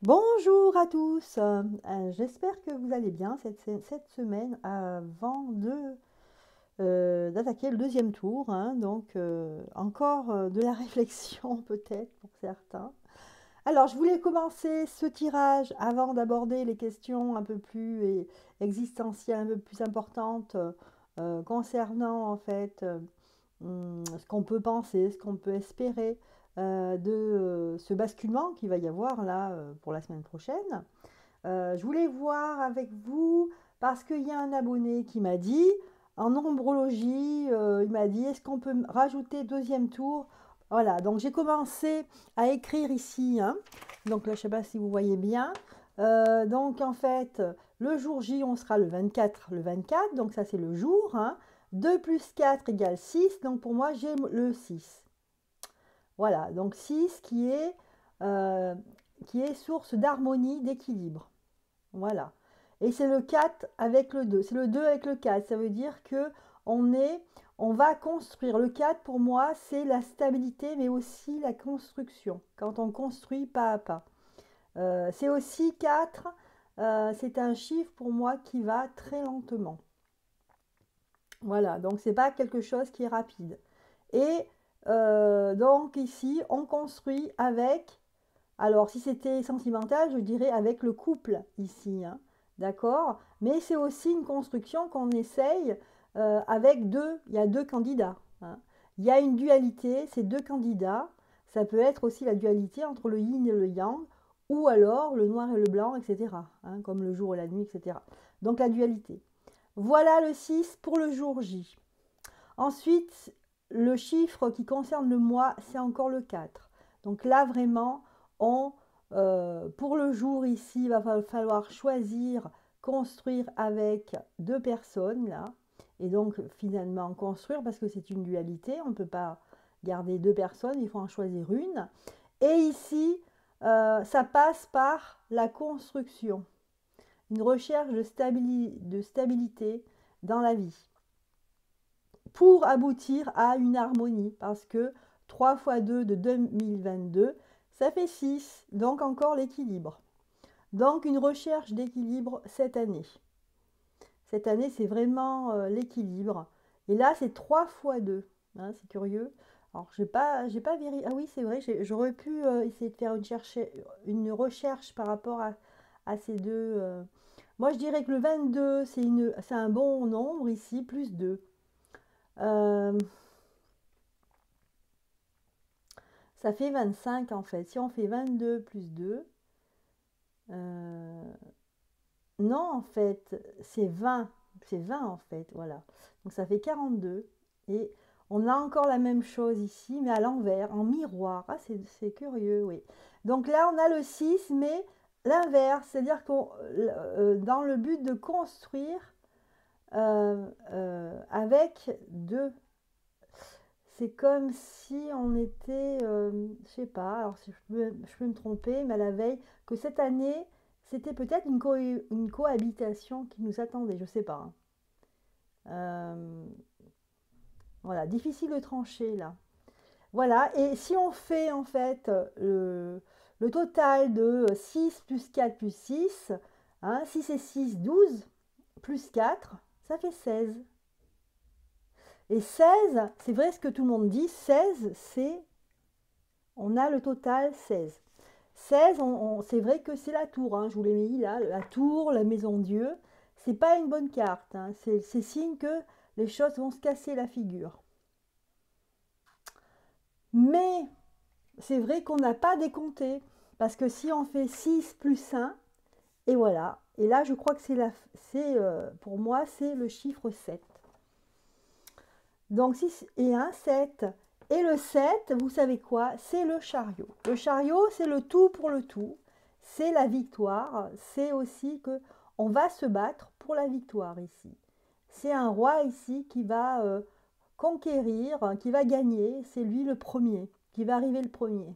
Bonjour à tous, j'espère que vous allez bien cette semaine avant d'attaquer le deuxième tour, hein, donc encore de la réflexion peut-être pour certains. Alors je voulais commencer ce tirage avant d'aborder les questions un peu plus existentielles, un peu plus importantes concernant en fait ce qu'on peut penser, ce qu'on peut espérer de ce basculement qu'il va y avoir là pour la semaine prochaine. Je voulais voir avec vous parce qu'il y a un abonné qui m'a dit, en nombrologie, il m'a dit est-ce qu'on peut rajouter deuxième tour. Voilà, donc j'ai commencé à écrire ici, hein. Donc là je ne sais pas si vous voyez bien. Donc en fait, le jour J, on sera le 24, donc ça c'est le jour, hein. 2 plus 4 égale 6, donc pour moi j'ai le 6. Voilà, donc 6 euh, qui est source d'harmonie, d'équilibre. Voilà. Et c'est le 4 avec le 2. C'est le 2 avec le 4. Ça veut dire que on est, on va construire. Le 4 pour moi, c'est la stabilité, mais aussi la construction. Quand on construit pas à pas. C'est aussi 4. C'est un chiffre pour moi qui va très lentement. Voilà, donc c'est pas quelque chose qui est rapide. Et donc ici, on construit avec, alors si c'était sentimental, je dirais avec le couple ici, hein, d'accord? Mais c'est aussi une construction qu'on essaye avec deux, il y a deux candidats, hein. Il y a une dualité, c'est deux candidats. Ça peut être aussi la dualité entre le yin et le yang, ou alors le noir et le blanc, etc., hein, comme le jour et la nuit, etc. Donc la dualité. Voilà le 6 pour le jour J. Ensuite, le chiffre qui concerne le mois, c'est encore le 4. Donc là, vraiment, pour le jour ici, il va falloir choisir, construire avec deux personnes, là. Et donc, finalement, construire, parce que c'est une dualité, on ne peut pas garder deux personnes, il faut en choisir une. Et ici, ça passe par la construction, une recherche de stabilité dans la vie pour aboutir à une harmonie, parce que 3 fois 2 de 2022, ça fait 6, donc encore l'équilibre. Donc une recherche d'équilibre cette année. Cette année, c'est vraiment l'équilibre. Et là, c'est 3 fois 2, hein, c'est curieux. Alors, j'ai pas vérifié. Ah oui, c'est vrai, j'aurais pu essayer de faire une recherche par rapport à ces deux. Moi, je dirais que le 22, c'est un bon nombre ici, plus 2. Euh, Ça fait 25 en fait. Si on fait 22 plus 2, euh, non en fait, c'est 20. C'est 20 en fait, voilà. Donc ça fait 42. Et on a encore la même chose ici, mais à l'envers, en miroir. Ah, c'est curieux, oui. Donc là, on a le 6, mais l'inverse, c'est-à-dire qu'on, dans le but de construire avec deux. C'est comme si on était, je sais pas, alors si je peux me tromper, mais à la veille, que cette année, c'était peut-être une cohabitation qui nous attendait, je sais pas, hein. Voilà, difficile de trancher là. Voilà, et si on fait en fait le total de 6 plus 4 plus 6, hein, 6 et 6, 12, plus 4, ça fait 16. Et 16, c'est vrai ce que tout le monde dit, 16, c'est on a le total 16. 16, c'est vrai que c'est la tour, hein, je vous l'ai mis là, la tour, la maison Dieu. C'est pas une bonne carte, hein, c'est signe que les choses vont se casser la figure. Mais c'est vrai qu'on n'a pas décompté, parce que si on fait 6 plus 1, et voilà, et là je crois que pour moi c'est le chiffre 7. Donc 6 et 1, 7. Et le 7, vous savez quoi? C'est le chariot. Le chariot, c'est le tout pour le tout. C'est la victoire. C'est aussi que on va se battre pour la victoire ici. C'est un roi ici qui va conquérir, qui va gagner. C'est lui le premier, qui va arriver le premier.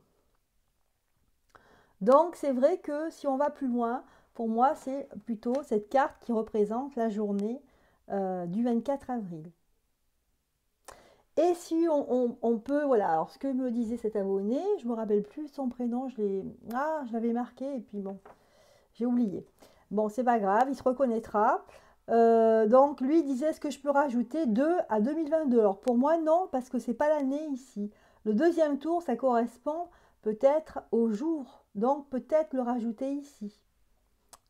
Donc c'est vrai que si on va plus loin, pour moi, c'est plutôt cette carte qui représente la journée du 24 avril. Et si on peut, voilà, alors ce que me disait cet abonné, je me rappelle plus son prénom, je l'avais marqué et puis bon, j'ai oublié. Bon, c'est pas grave, il se reconnaîtra. Donc lui disait, est-ce que je peux rajouter 2 à 2022? Alors pour moi, non, parce que c'est pas l'année ici. Le deuxième tour, ça correspond peut-être au jour. Donc peut-être le rajouter ici.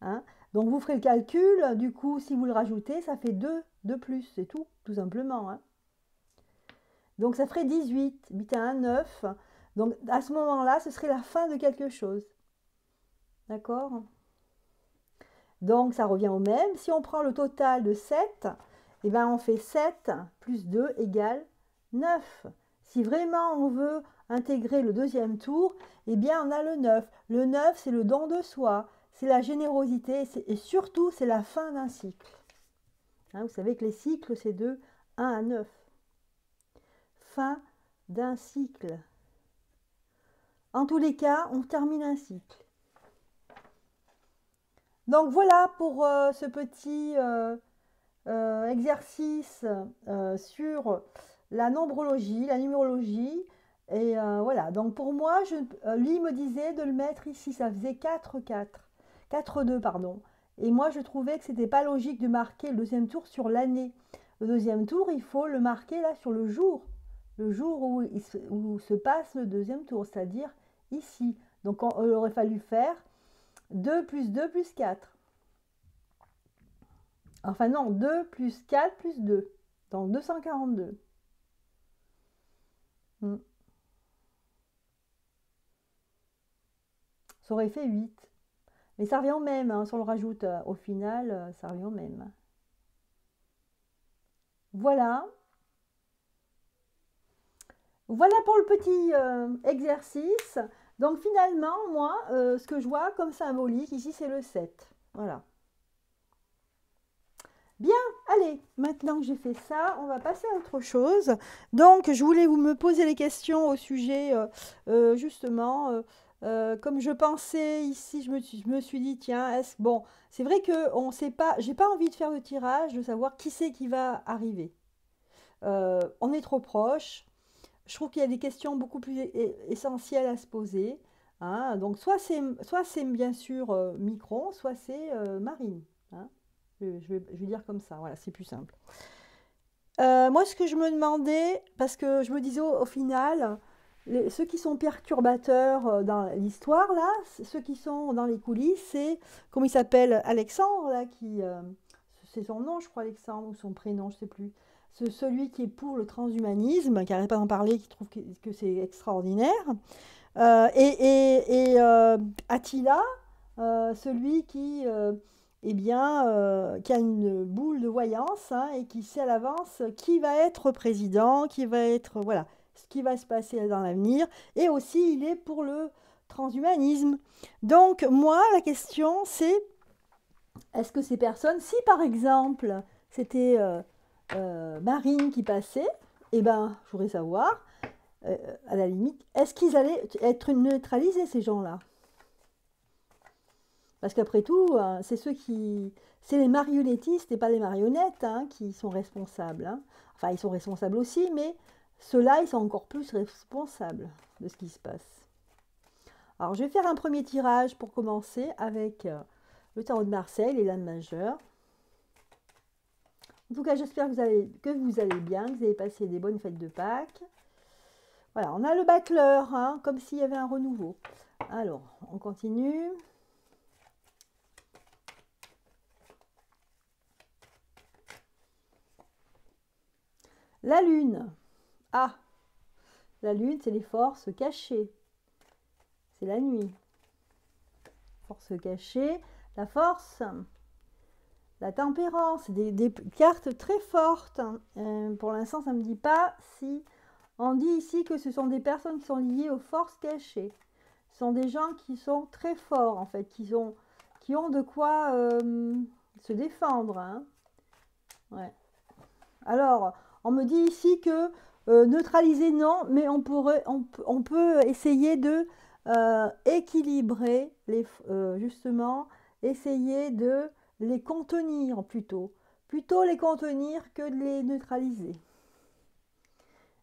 Hein. Donc vous ferez le calcul, du coup, si vous le rajoutez, ça fait 2 de plus, c'est tout simplement. Hein. Donc ça ferait 18, 8 à 1, 9. Donc à ce moment-là, ce serait la fin de quelque chose. D'accord? Donc ça revient au même. Si on prend le total de 7, eh ben, on fait 7 plus 2 égale 9. Si vraiment on veut intégrer le deuxième tour, eh bien on a le 9. Le 9, c'est le don de soi, c'est la générosité et surtout c'est la fin d'un cycle. Hein, vous savez que les cycles, c'est de 1 à 9. Fin d'un cycle. En tous les cas, on termine un cycle. Donc voilà pour ce petit exercice sur la nombrologie, la numérologie. Et voilà, donc pour moi, lui me disait de le mettre ici, ça faisait 4, 4, 4, 2, pardon. Et moi, je trouvais que c'était pas logique de marquer le deuxième tour sur l'année. Le deuxième tour, il faut le marquer là sur le jour où se passe le deuxième tour, c'est-à-dire ici. Donc, il aurait fallu faire 2 plus 2 plus 4. Enfin non, 2 plus 4 plus 2. Donc 242. Ça aurait fait 8. Mais ça revient au même. Hein, si on le rajoute au final, ça revient au même. Voilà. Voilà pour le petit exercice. Donc finalement, moi, ce que je vois comme symbolique, ici, c'est le 7. Voilà. Bien, allez, maintenant que j'ai fait ça, on va passer à autre chose. Donc, je voulais vous me poser les questions au sujet, justement, comme je pensais ici, je me suis dit, tiens, bon, c'est vrai que on sait pas, j'ai pas envie de faire le tirage, de savoir qui c'est qui va arriver. On est trop proche. Je trouve qu'il y a des questions beaucoup plus essentielles à se poser. Hein. Donc, soit c'est bien sûr Micron, soit c'est Marine. Hein. Je vais dire comme ça, voilà, c'est plus simple. Moi, ce que je me demandais, parce que je me disais au final, ceux qui sont perturbateurs dans l'histoire, là, ceux qui sont dans les coulisses, c'est, comment il s'appelle, Alexandre, là, c'est son nom, je crois, Alexandre, ou son prénom, je sais plus. Celui qui est pour le transhumanisme, qui n'arrête pas d'en parler, qui trouve que c'est extraordinaire. Et Attila, celui qui eh bien, qui a une boule de voyance hein, et qui sait à l'avance qui va être président, qui va être, voilà, ce qui va se passer dans l'avenir. Et aussi, il est pour le transhumanisme. Donc, moi, la question, c'est, est-ce que ces personnes, si par exemple, c'était Marine qui passait, eh ben, je voudrais savoir, à la limite, est-ce qu'ils allaient être neutralisés, ces gens-là? Parce qu'après tout, c'est les marionnettistes et pas les marionnettes hein, qui sont responsables. Hein. Enfin, ils sont responsables aussi, mais ceux-là, ils sont encore plus responsables de ce qui se passe. Alors, je vais faire un premier tirage pour commencer avec le tarot de Marseille, les Dames majeures. En tout cas, j'espère que vous allez bien, que vous avez passé des bonnes fêtes de Pâques. Voilà, on a le battleur, hein, comme s'il y avait un renouveau. Alors, on continue. La lune. Ah, la lune, c'est les forces cachées. C'est la nuit. Force cachée. La force, la tempérance, des cartes très fortes. Pour l'instant, ça ne me dit pas si... On dit ici que ce sont des personnes qui sont liées aux forces cachées. Ce sont des gens qui sont très forts, en fait, qui ont de quoi se défendre. Hein. Ouais. Alors, on me dit ici que neutraliser, non, mais on peut essayer de équilibrer, justement, essayer de les contenir plutôt. Plutôt les contenir que de les neutraliser.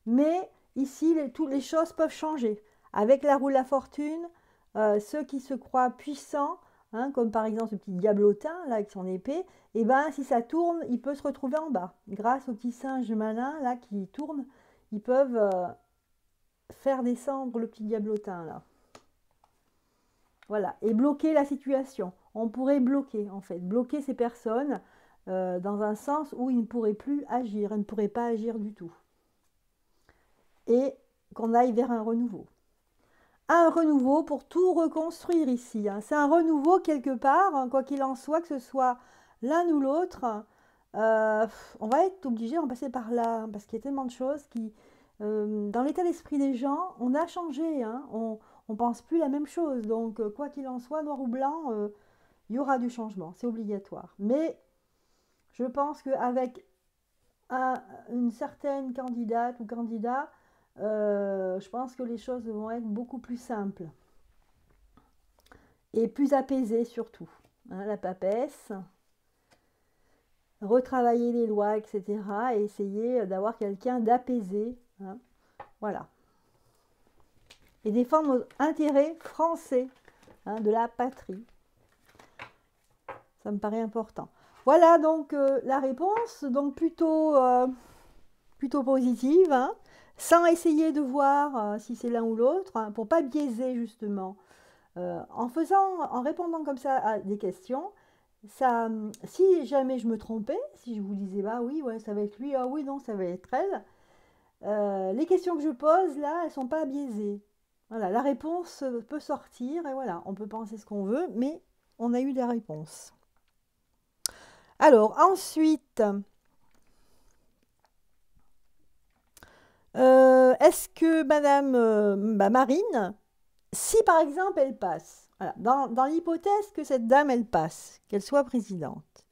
Mais ici, toutes les choses peuvent changer. Avec la roue de la fortune, ceux qui se croient puissants, hein, comme par exemple ce petit diablotin là avec son épée, et ben si ça tourne, il peut se retrouver en bas. Grâce au petit singe malin là qui tourne, ils peuvent faire descendre le petit diablotin là. Voilà, et bloquer la situation. On pourrait bloquer en fait, bloquer ces personnes dans un sens où ils ne pourraient plus agir, elles ne pourraient pas agir du tout. Et qu'on aille vers un renouveau. Un renouveau pour tout reconstruire ici. Hein. C'est un renouveau quelque part, hein, quoi qu'il en soit, que ce soit l'un ou l'autre. On va être obligé d'en passer par là, hein, parce qu'il y a tellement de choses qui, dans l'état d'esprit des gens, on a changé. Hein, on ne pense plus la même chose. Donc, quoi qu'il en soit, noir ou blanc, il y aura du changement. C'est obligatoire. Mais je pense qu'avec une certaine candidate ou candidat, je pense que les choses vont être beaucoup plus simples et plus apaisées surtout. Hein, la papesse, retravailler les lois, etc. et essayer d'avoir quelqu'un d'apaisé. Hein, voilà. Et défendre nos intérêts français, hein, de la patrie. Ça me paraît important. Voilà donc la réponse, donc plutôt positive, hein, sans essayer de voir si c'est l'un ou l'autre, hein, pour pas biaiser justement. En répondant comme ça à des questions, ça, si jamais je me trompais, si je vous disais bah oui, ouais, ça va être lui, ah oui, non, ça va être elle, les questions que je pose là, elles sont pas biaisées. Voilà, la réponse peut sortir et voilà, on peut penser ce qu'on veut, mais on a eu la réponse. Alors ensuite, est-ce que Madame Marine, si par exemple elle passe, voilà, dans l'hypothèse que cette dame elle passe, qu'elle soit présidente,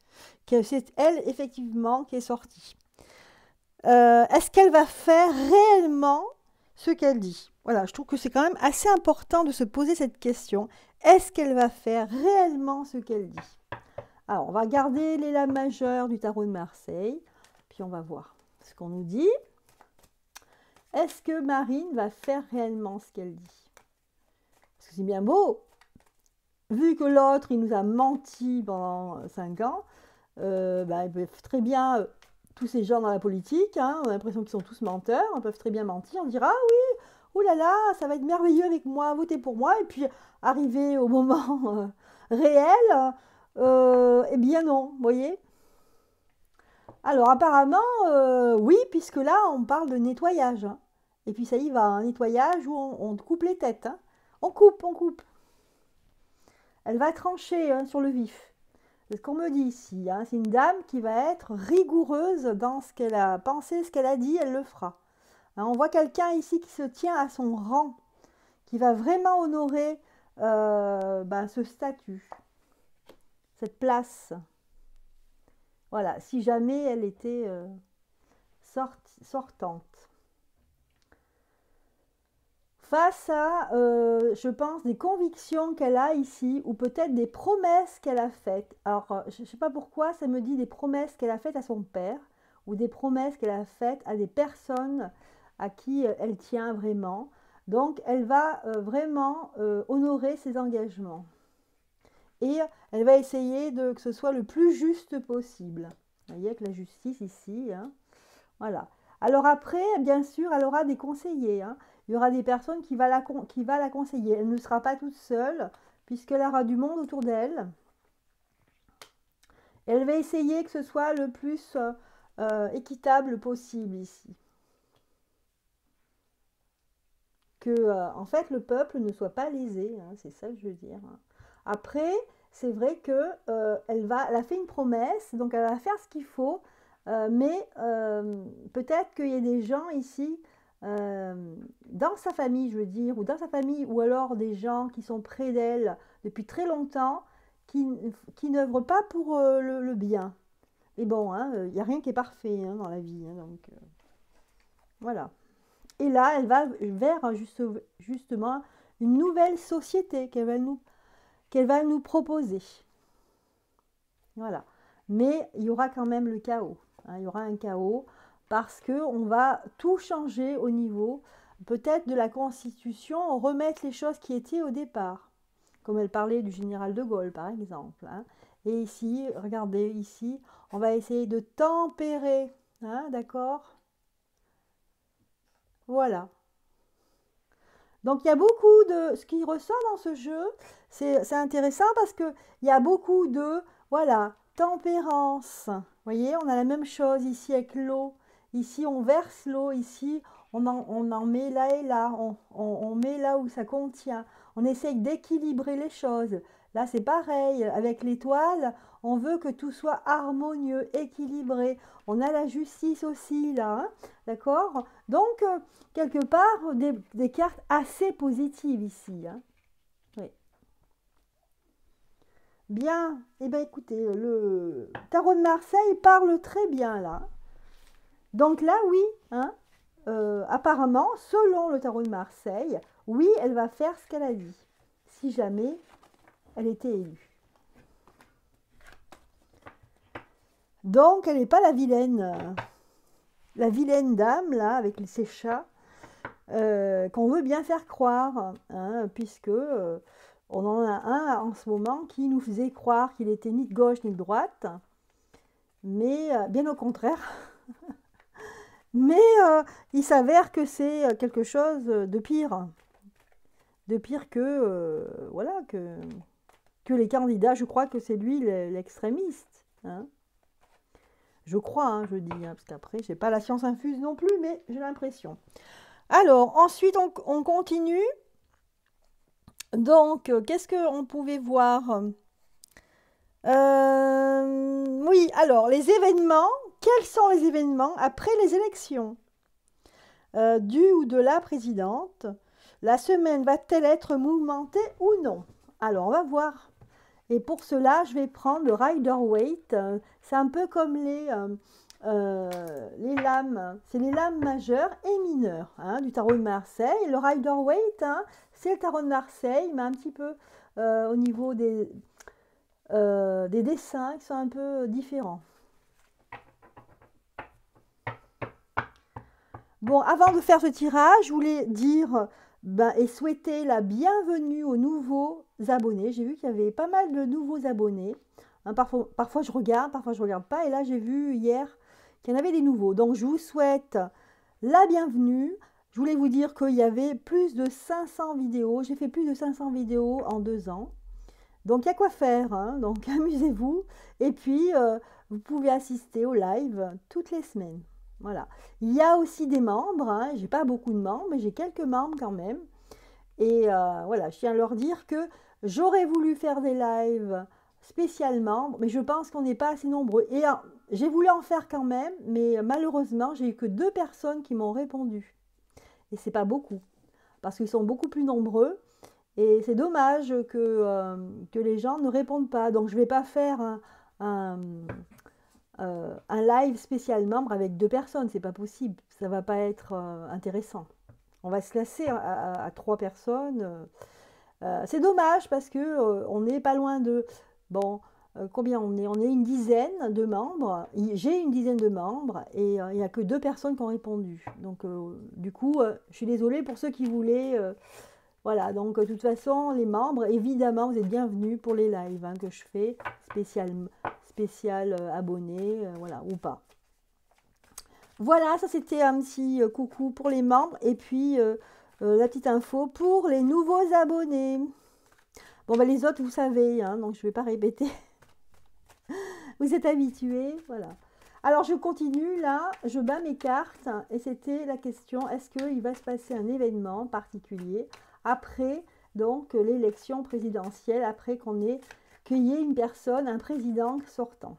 que c'est elle effectivement qui est sortie, est-ce qu'elle va faire réellement ce qu'elle dit? Voilà, je trouve que c'est quand même assez important de se poser cette question. Est-ce qu'elle va faire réellement ce qu'elle dit? Alors, on va garder les lames majeures du tarot de Marseille, puis on va voir ce qu'on nous dit. Est-ce que Marine va faire réellement ce qu'elle dit? Parce que c'est bien beau, vu que l'autre, il nous a menti pendant 5 ans, ils peuvent très bien, tous ces gens dans la politique, hein, on a l'impression qu'ils sont tous menteurs, ils peuvent très bien mentir, on dira, ah oui, oulala, ça va être merveilleux avec moi, votez pour moi, et puis arrivé au moment réel, eh bien non, vous voyez. Alors apparemment, oui, puisque là, on parle de nettoyage. Hein. Et puis ça y va, un nettoyage où on coupe les têtes. Hein. On coupe, on coupe. Elle va trancher hein, sur le vif. C'est ce qu'on me dit ici. Hein. C'est une dame qui va être rigoureuse dans ce qu'elle a pensé, ce qu'elle a dit, elle le fera. Hein, on voit quelqu'un ici qui se tient à son rang, qui va vraiment honorer ce statut, cette place. Voilà, si jamais elle était sortante. Face à, je pense, des convictions qu'elle a ici, ou peut-être des promesses qu'elle a faites. Alors, je ne sais pas pourquoi, ça me dit des promesses qu'elle a faites à son père, ou des promesses qu'elle a faites à des personnes à qui elle tient vraiment. Donc, elle va vraiment honorer ses engagements. Et elle va essayer que ce soit le plus juste possible. Vous voyez, avec la justice ici. Hein. Voilà. Alors après, bien sûr, elle aura des conseillers. Hein. Il y aura des personnes qui vont la conseiller. Elle ne sera pas toute seule, puisqu'elle aura du monde autour d'elle. Elle va essayer que ce soit le plus équitable possible ici. Que, en fait, le peuple ne soit pas lésé. Hein, c'est ça que je veux dire. Hein. Après, c'est vrai qu'elle elle a fait une promesse, donc elle va faire ce qu'il faut. Mais peut-être qu'il y a des gens ici, dans sa famille, je veux dire, ou dans sa famille, ou alors des gens qui sont près d'elle depuis très longtemps, qui n'œuvrent pas pour le bien. Mais bon, il n'y a rien qui est parfait hein, dans la vie. Hein, donc, voilà. Et là, elle va vers justement une nouvelle société qu'elle va nous proposer. Voilà. Mais il y aura quand même le chaos. Hein, il y aura un chaos parce que on va tout changer au niveau peut-être de la Constitution, remettre les choses qui étaient au départ, comme elle parlait du général de Gaulle par exemple, hein. Et ici, regardez, ici, on va essayer de tempérer, hein, d'accord? Voilà. Donc il y a beaucoup de... Ce qui ressort dans ce jeu, c'est intéressant parce qu'il y a beaucoup de... Voilà, tempérance. Vous voyez, on a la même chose ici avec l'eau. Ici, on verse l'eau. Ici, on en met là et là. On met là où ça contient. On essaye d'équilibrer les choses. Là, c'est pareil. Avec l'étoile, on veut que tout soit harmonieux, équilibré. On a la justice aussi, là. Hein, d'accord? Donc, quelque part, des cartes assez positives ici. Hein. Oui. Bien. Eh bien, écoutez, le tarot de Marseille parle très bien, là. Donc là, oui, hein, apparemment, selon le tarot de Marseille, oui, elle va faire ce qu'elle a dit, si jamais elle était élue. Donc, elle n'est pas la vilaine dame, là, avec ses chats, qu'on veut bien faire croire, hein, puisque on en a un en ce moment qui nous faisait croire qu'il était ni de gauche ni de droite, mais bien au contraire. Mais il s'avère que c'est quelque chose de pire que voilà que les candidats. Je crois que c'est lui l'extrémiste. Hein. Je crois, hein, je dis, hein, parce qu'après, j'ai pas la science infuse non plus, mais j'ai l'impression. Alors, ensuite, on continue. Donc, qu'est-ce qu'on pouvait voir? Oui, alors, les événements. Quels sont les événements après les élections du ou de la présidente? La semaine va-t-elle être mouvementée ou non? Alors, on va voir. Et pour cela, je vais prendre le Rider-Waite. C'est un peu comme les lames. C'est les lames majeures et mineures, hein, du tarot de Marseille. Le Rider-Waite, hein, c'est le tarot de Marseille, mais un petit peu au niveau des dessins qui sont un peu différents. Bon, avant de faire ce tirage, je voulais dire et souhaiter la bienvenue aux nouveaux abonnés. J'ai vu qu'il y avait pas mal de nouveaux abonnés. Hein, parfois je regarde, parfois je ne regarde pas. Et là, j'ai vu hier qu'il y en avait des nouveaux. Donc, je vous souhaite la bienvenue. Je voulais vous dire qu'il y avait plus de 500 vidéos. J'ai fait plus de 500 vidéos en 2 ans. Donc, il y a quoi faire. Hein, donc, amusez-vous. Et puis, vous pouvez assister au live toutes les semaines. Voilà. Il y a aussi des membres. Hein. J'ai pas beaucoup de membres, mais j'ai quelques membres quand même. Et voilà, je tiens à leur dire que j'aurais voulu faire des lives spécialement, mais je pense qu'on n'est pas assez nombreux. Et j'ai voulu en faire quand même, mais malheureusement, j'ai eu que 2 personnes qui m'ont répondu. Et c'est pas beaucoup, parce qu'ils sont beaucoup plus nombreux. Et c'est dommage que les gens ne répondent pas. Donc je ne vais pas faire un live spécial membre avec 2 personnes. C'est pas possible. Ça va pas être intéressant. On va se lasser à 3 personnes. C'est dommage parce que on n'est pas loin de... Bon, combien on est? On est une dizaine de membres. J'ai une dizaine de membres et il n'y a que 2 personnes qui ont répondu. Donc, du coup, je suis désolée pour ceux qui voulaient... voilà, donc de toute façon, les membres, évidemment, vous êtes bienvenus pour les lives hein, que je fais, spécial abonnés, voilà, ou pas. Voilà, ça c'était un petit coucou pour les membres et puis la petite info pour les nouveaux abonnés. Bon, ben, les autres, vous savez, hein, donc je ne vais pas répéter. Vous êtes habitués, voilà. Alors, je continue, là, je bats mes cartes et c'était la question, est-ce qu'il va se passer un événement particulier après donc l'élection présidentielle, après qu'il y ait une personne, un président sortant?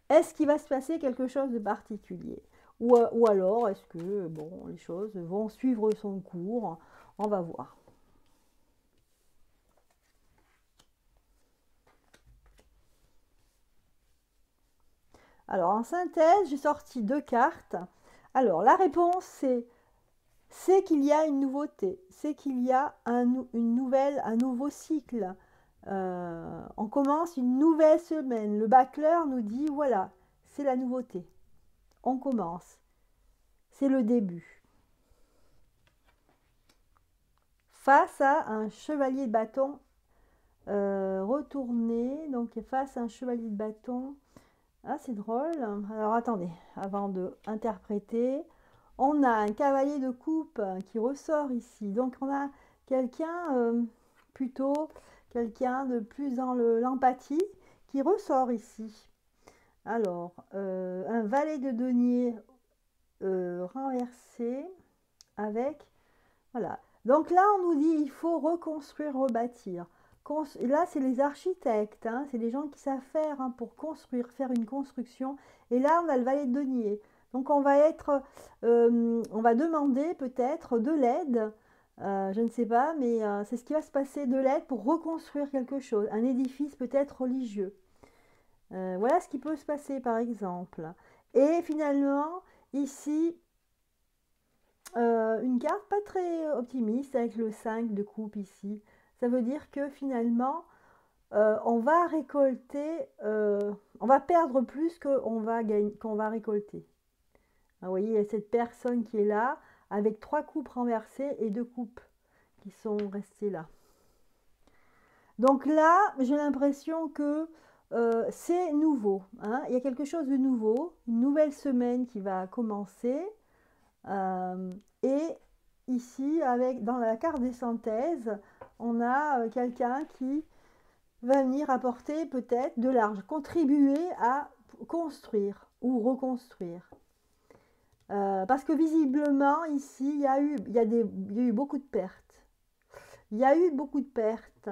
Est-ce qu'il va se passer quelque chose de particulier? Ou alors, est-ce que bon, les choses vont suivre son cours? On va voir. Alors, en synthèse, j'ai sorti 2 cartes. Alors, la réponse, c'est qu'il y a une nouveauté, c'est qu'il y a un nouveau cycle. On commence une nouvelle semaine. Le bâcleur nous dit, voilà, c'est la nouveauté. on commence. C'est le début. Face à un chevalier de bâton retourné, donc face à un chevalier de bâton. Ah, c'est drôle. Alors attendez, avant de interpréter, on a un cavalier de coupe qui ressort ici. Donc on a quelqu'un plutôt quelqu'un de plus dans l'empathie qui ressort ici. Alors un valet de denier renversé avec voilà. Donc là on nous dit il faut reconstruire, rebâtir. Là, c'est les architectes, hein, c'est les gens qui savent faire hein, pour construire, faire une construction. Et là, on a le valet de denier. Donc, on va demander peut-être de l'aide, je ne sais pas, mais c'est ce qui va se passer, de l'aide pour reconstruire quelque chose, un édifice peut-être religieux. Voilà ce qui peut se passer, par exemple. Et finalement, ici, une carte pas très optimiste avec le 5 de coupe ici. Ça veut dire que finalement, on va récolter, on va perdre plus qu'on va récolter. Vous voyez, il y a cette personne qui est là, avec 3 coupes renversées et 2 coupes qui sont restées là. Donc là, j'ai l'impression que c'est nouveau. Hein. Il y a quelque chose de nouveau, une nouvelle semaine qui va commencer. Et ici, dans la carte des synthèses, on a quelqu'un qui va venir apporter peut-être de l'argent, contribuer à construire ou reconstruire. Parce que visiblement, ici, il y a eu beaucoup de pertes. Il y a eu beaucoup de pertes.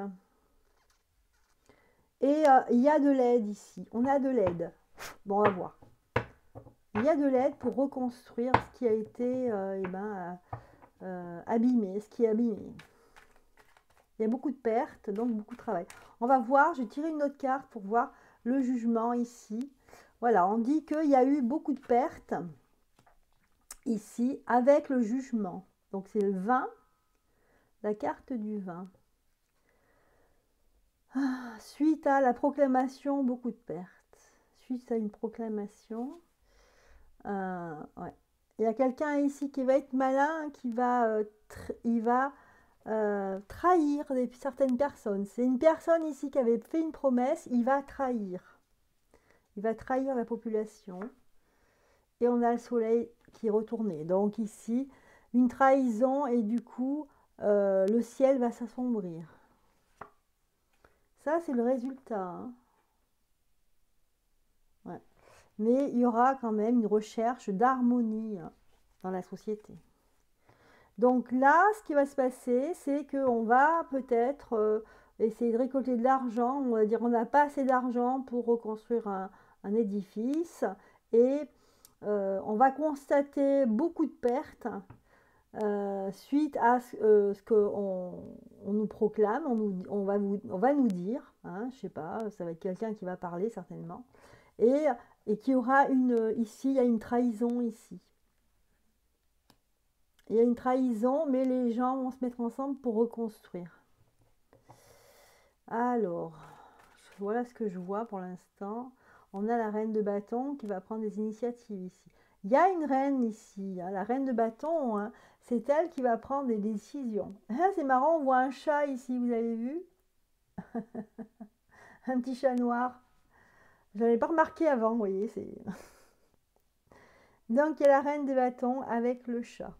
Et il y a de l'aide ici. On a de l'aide. Bon, on va voir. Il y a de l'aide pour reconstruire ce qui a été abîmé, ce qui est abîmé. Il y a beaucoup de pertes, donc beaucoup de travail. On va voir, je vais tirer une autre carte pour voir le jugement ici. Voilà, on dit qu'il y a eu beaucoup de pertes ici avec le jugement. Donc c'est le 20, la carte du 20. Suite à la proclamation, beaucoup de pertes. Suite à une proclamation, ouais. Il y a quelqu'un ici qui va être malin, qui va, trahir certaines personnes. C'est une personne ici qui avait fait une promesse, il va trahir. Il va trahir la population. Et on a le soleil qui est retourné. Donc ici, une trahison et du coup, le ciel va s'assombrir. Ça, c'est le résultat. Hein. Ouais. Mais il y aura quand même une recherche d'harmonie hein, dans la société. Donc là, ce qui va se passer, c'est qu'on va peut-être essayer de récolter de l'argent. On va dire on n'a pas assez d'argent pour reconstruire un édifice. Et on va constater beaucoup de pertes suite à ce qu'on nous proclame. On va nous dire, hein, je ne sais pas, ça va être quelqu'un qui va parler certainement. Et qu'il y aura ici, il y a une trahison ici. Il y a une trahison, mais les gens vont se mettre ensemble pour reconstruire. Alors, voilà ce que je vois pour l'instant. On a la reine de bâton qui va prendre des initiatives ici. Il y a une reine ici, hein, la reine de bâton, hein, c'est elle qui va prendre des décisions. Ah, c'est marrant, on voit un chat ici, vous avez vu? Un petit chat noir. Je n'avais pas remarqué avant, vous voyez. Donc, il y a la reine de bâton avec le chat.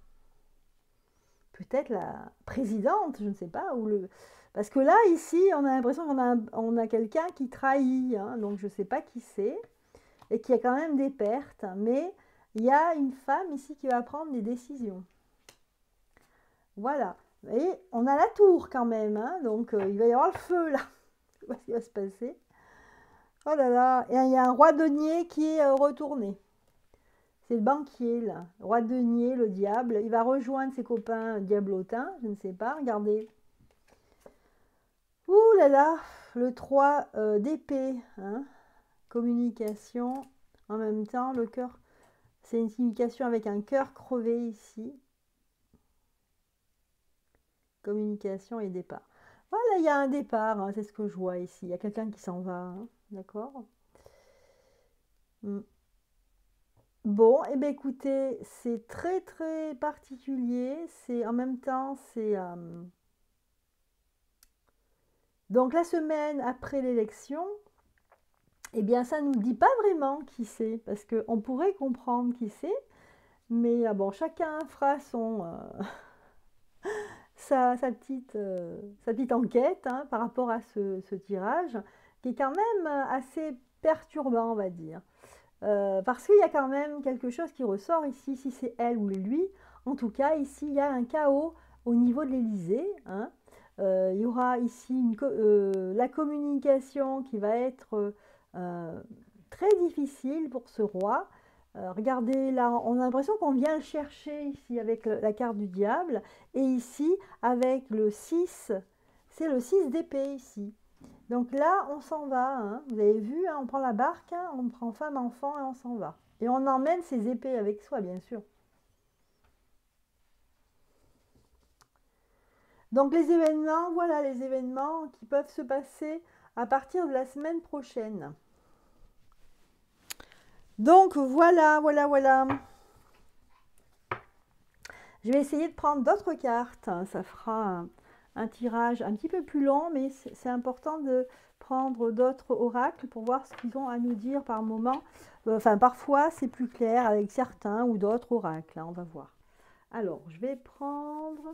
Peut-être la présidente, je ne sais pas, parce que là, ici, on a l'impression qu'on a quelqu'un qui trahit, hein, donc je ne sais pas qui c'est, et qui a quand même des pertes, mais il y a une femme ici qui va prendre des décisions. Voilà, et on a la tour quand même, hein, donc il va y avoir le feu là, je sais pas ce qui va se passer. Oh là là, et il y a un roi denier qui est retourné. C'est le banquier, là. Roi denier, le diable. Il va rejoindre ses copains diablotins. Je ne sais pas, regardez. Ouh là là, le 3 d'épée. Hein. Communication. En même temps, le cœur. C'est une signification avec un cœur crevé ici. Communication et départ. Voilà, il y a un départ. Hein, c'est ce que je vois ici. Il y a quelqu'un qui s'en va. Hein, d'accord. Bon, et bien écoutez, c'est très très particulier. C'est en même temps, c'est donc la semaine après l'élection, eh bien ça ne nous dit pas vraiment qui c'est, parce qu'on pourrait comprendre qui c'est, mais bon, chacun fera sa petite enquête hein, par rapport à ce tirage, qui est quand même assez perturbant, on va dire. Parce qu'il y a quand même quelque chose qui ressort ici, si c'est elle ou lui. En tout cas, ici, il y a un chaos au niveau de l'Élysée. Hein. Il y aura ici la communication qui va être très difficile pour ce roi. Regardez là, on a l'impression qu'on vient le chercher ici avec la carte du diable. Et ici, avec le 6, c'est le 6 d'épée ici. Donc là, on s'en va. Hein. Vous avez vu, hein, on prend la barque, hein, on prend femme, enfant et on s'en va. Et on emmène ses épées avec soi, bien sûr. Donc les événements, voilà les événements qui peuvent se passer à partir de la semaine prochaine. Donc voilà. Je vais essayer de prendre d'autres cartes. Ça fera un tirage un petit peu plus long, mais c'est important de prendre d'autres oracles pour voir ce qu'ils ont à nous dire par moment. Enfin, parfois, c'est plus clair avec certains ou d'autres oracles. Hein, on va voir. Alors, je vais prendre...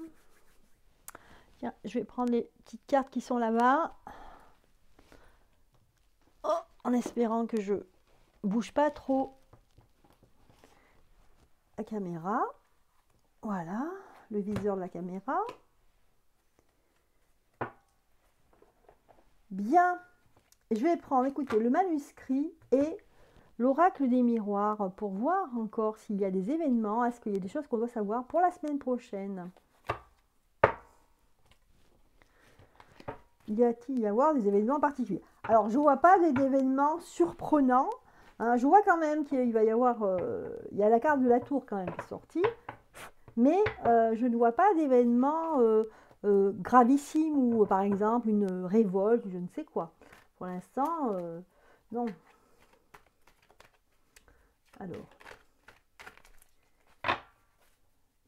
Tiens, je vais prendre les petites cartes qui sont là-bas. Oh, en espérant que je bouge pas trop la caméra. Voilà, le viseur de la caméra. Bien, je vais prendre, écoutez, le manuscrit et l'oracle des miroirs pour voir encore s'il y a des événements, est-ce qu'il y a des choses qu'on doit savoir pour la semaine prochaine. Y a-t-il y avoir des événements particuliers? Alors, je ne vois pas d'événements surprenants. Hein, je vois quand même qu'il va y avoir... il y a la carte de la tour quand même qui est sortie. Mais je ne vois pas d'événements gravissimes ou par exemple une révolte, je ne sais quoi. Pour l'instant, non. Alors.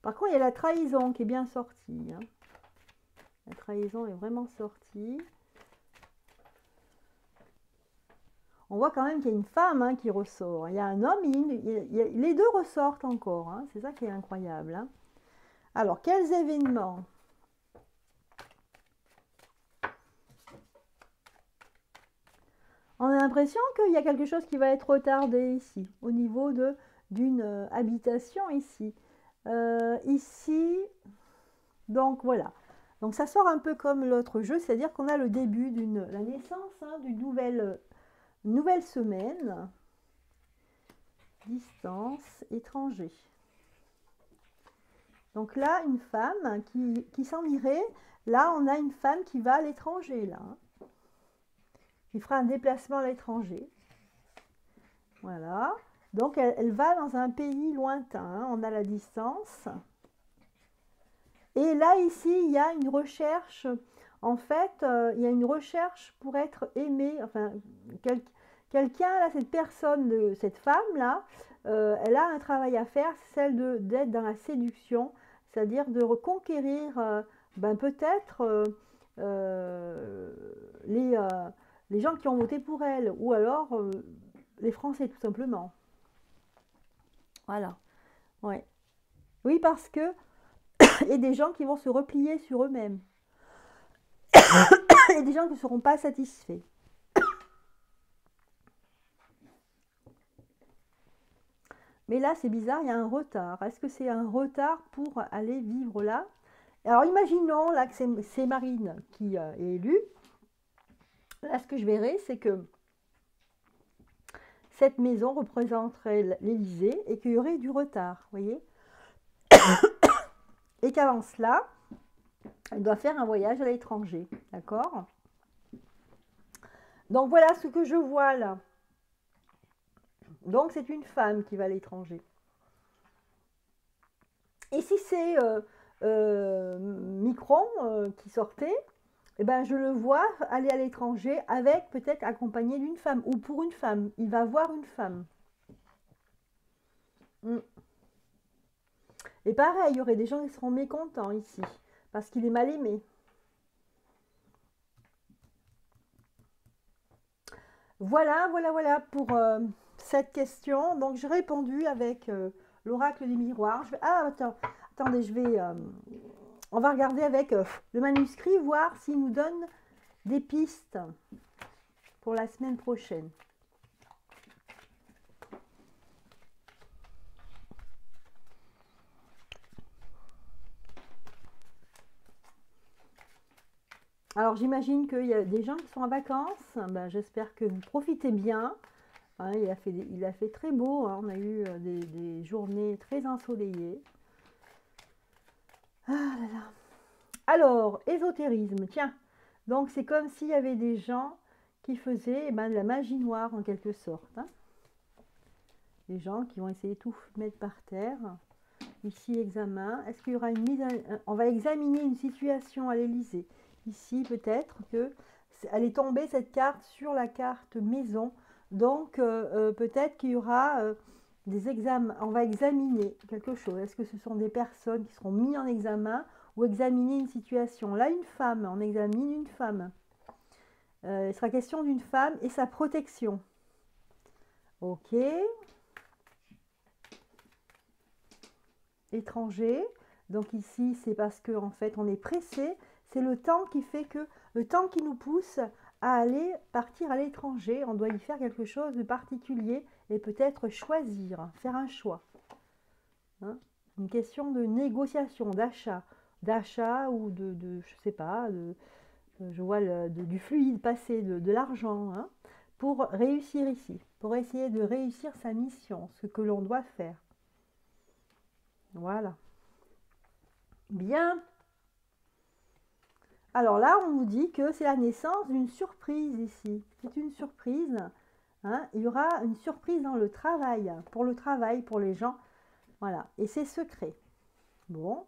Par contre, il y a la trahison qui est bien sortie. Hein. La trahison est vraiment sortie. On voit quand même qu'il y a une femme hein, qui ressort. Il y a un homme, les deux ressortent encore. Hein. C'est ça qui est incroyable. Hein. Alors, quels événements? On a l'impression qu'il y a quelque chose qui va être retardé ici, au niveau d'une habitation ici. Ici, donc voilà. Donc ça sort un peu comme l'autre jeu, c'est-à-dire qu'on a le début la naissance hein, d'une nouvelle semaine. Distance, étranger. Donc là, une femme qui s'en irait. Là, on a une femme qui va à l'étranger, là. Qui fera un déplacement à l'étranger. Voilà. Donc, elle va dans un pays lointain. On a la distance. Et là, ici, il y a une recherche. En fait, il y a une recherche pour être aimé. Enfin, quelqu'un, là, cette personne, cette femme-là, elle a un travail à faire, celle d'être dans la séduction, c'est-à-dire de reconquérir peut-être les gens qui ont voté pour elle, ou alors les Français, tout simplement. Voilà. Ouais. Oui, parce que il y a des gens qui vont se replier sur eux-mêmes. Il y a des gens qui ne seront pas satisfaits. Mais là, c'est bizarre, il y a un retard. Est-ce que c'est un retard pour aller vivre là? Alors, imaginons là que c'est Marine qui est élue. Là, ce que je verrai, c'est que cette maison représenterait l'Élysée et qu'il y aurait du retard, vous voyez? Et qu'avant cela, elle doit faire un voyage à l'étranger, d'accord? Donc, voilà ce que je vois là. Donc, c'est une femme qui va à l'étranger. Et si c'est Micron qui sortait, eh ben, je le vois aller à l'étranger avec peut-être accompagné d'une femme ou pour une femme. Il va voir une femme. Mm. Et pareil, il y aurait des gens qui seront mécontents ici, parce qu'il est mal aimé. Voilà, voilà, voilà pour cette question. Donc, j'ai répondu avec l'oracle du miroir. Ah, attends, attendez, on va regarder avec le manuscrit, voir s'il nous donne des pistes pour la semaine prochaine. Alors, j'imagine qu'il y a des gens qui sont en vacances. Ben, j'espère que vous profitez bien. Hein, il a fait très beau. Hein, on a eu des journées très ensoleillées. Ah là là. Alors, ésotérisme, tiens. Donc, c'est comme s'il y avait des gens qui faisaient de la magie noire en quelque sorte. Hein. Des gens qui vont essayer de tout mettre par terre. Ici, examen. Est-ce qu'il y aura une mise on va examiner une situation à l'Élysée. Ici, peut-être que elle est tombée cette carte sur la carte maison. Donc, peut-être qu'il y aura des examens. On va examiner quelque chose. Est-ce que ce sont des personnes qui seront mises en examen ou examiner une situation? Là, une femme. On examine une femme. Il sera question d'une femme et sa protection. Ok. Étranger. Donc ici, c'est parce que en fait, on est pressé. C'est le temps qui fait que le temps qui nous pousse à aller partir à l'étranger. On doit y faire quelque chose de particulier et peut-être choisir, faire un choix. Hein, une question de négociation, d'achat ou je sais pas, je vois du fluide passer, de l'argent, hein, pour réussir ici, pour essayer de réussir sa mission, ce que l'on doit faire. Voilà. Bien. Alors là, on nous dit que c'est la naissance d'une surprise ici. C'est une surprise. Hein. Il y aura une surprise dans le travail, pour les gens. Voilà. Et c'est secret. Bon.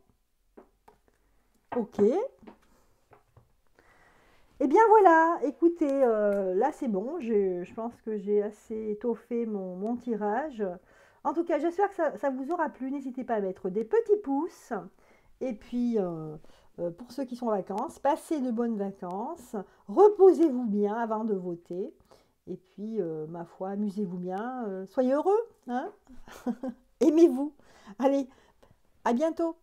Ok. Eh bien voilà, écoutez, là c'est bon, je pense que j'ai assez étoffé mon tirage. En tout cas, j'espère que ça vous aura plu. N'hésitez pas à mettre des petits pouces. Et puis, pour ceux qui sont en vacances, passez de bonnes vacances. Reposez-vous bien avant de voter. Et puis, ma foi, amusez-vous bien. Soyez heureux. Hein. Aimez-vous. Allez, à bientôt.